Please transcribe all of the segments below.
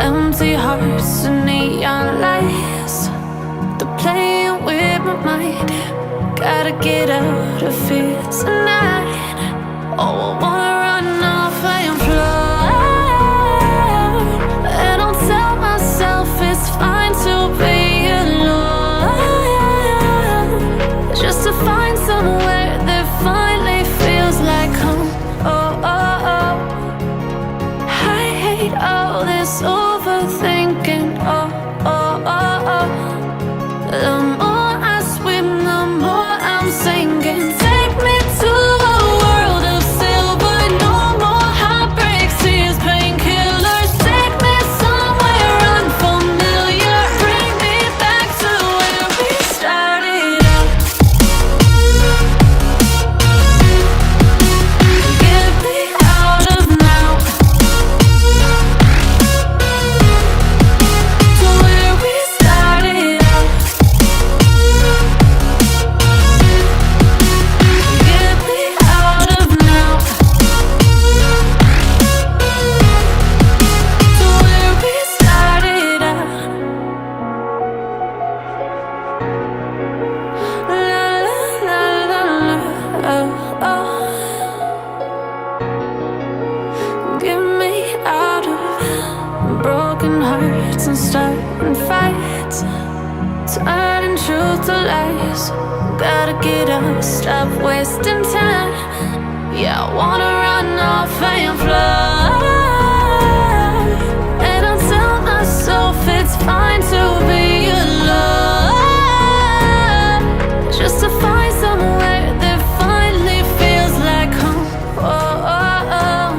Empty hearts and neon lights, they're playing with my mind. Gotta get out of here tonight. Oh, I wanna run off and fly. And I'll tell myself it's fine to be alone, just to find somewhere that finally feels like home. Oh, oh, oh. I hate all this overthinking. Oh, oh, oh, oh. The more I swim, the more I'm sinking. Take me to a world of silver. No more heartbreaks, tears, painkillers. Take me somewhere unfamiliar. Bring me back to where we started out. Get me out of now, to where we started out. Get me out of now, to where we started out. La la la la la, oh, oh. Get me out of broken hearts and starting fights, turning truth to lies. Gotta get up, stop wasting time. Yeah, I wanna run off and fly. And I'll tell myself it's fine to be alone, just to find somewhere that finally feels like home. Oh, oh, oh.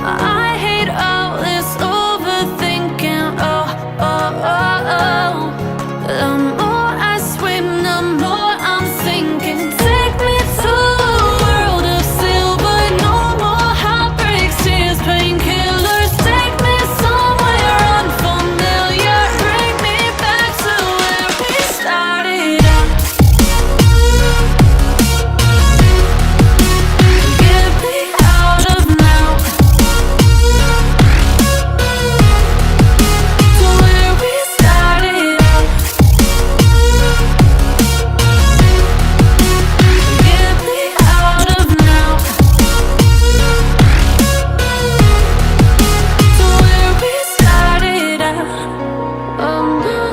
I hate all this overthinking. Oh, oh, oh, oh. The more I swim, the more I'm sinking. Take me to a world of silver. No more heartbreaks, tears, painkillers. Take me somewhere unfamiliar. Bring me back to where we started out. Get me out of now, to where we started out. Get me out of now, to where we started out. Oh no,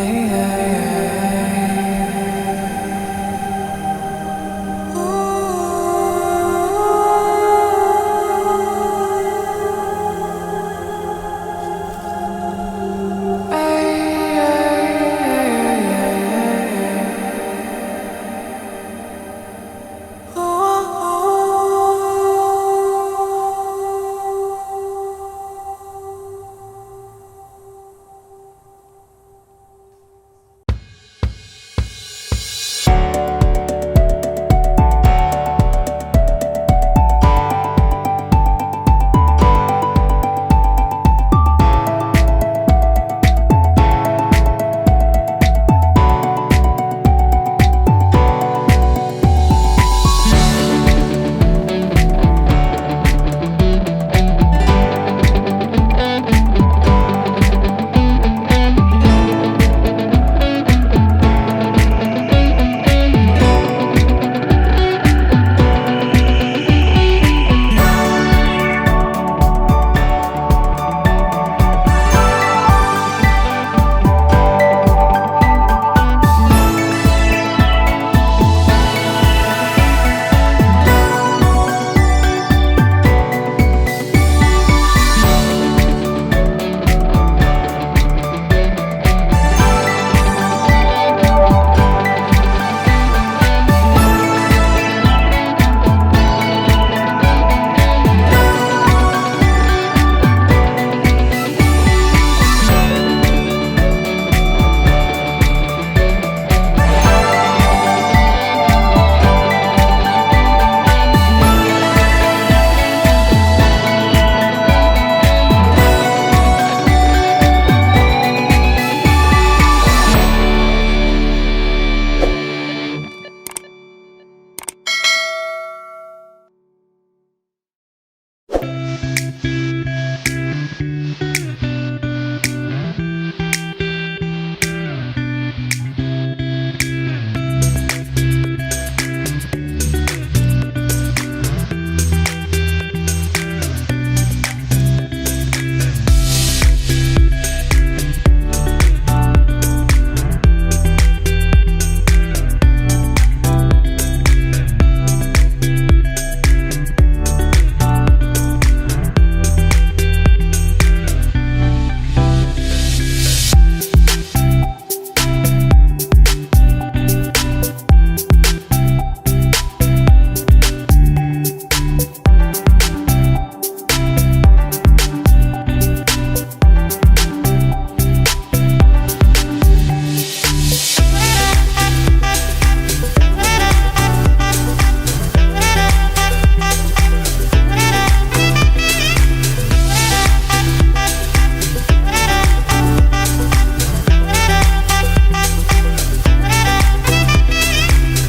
yeah.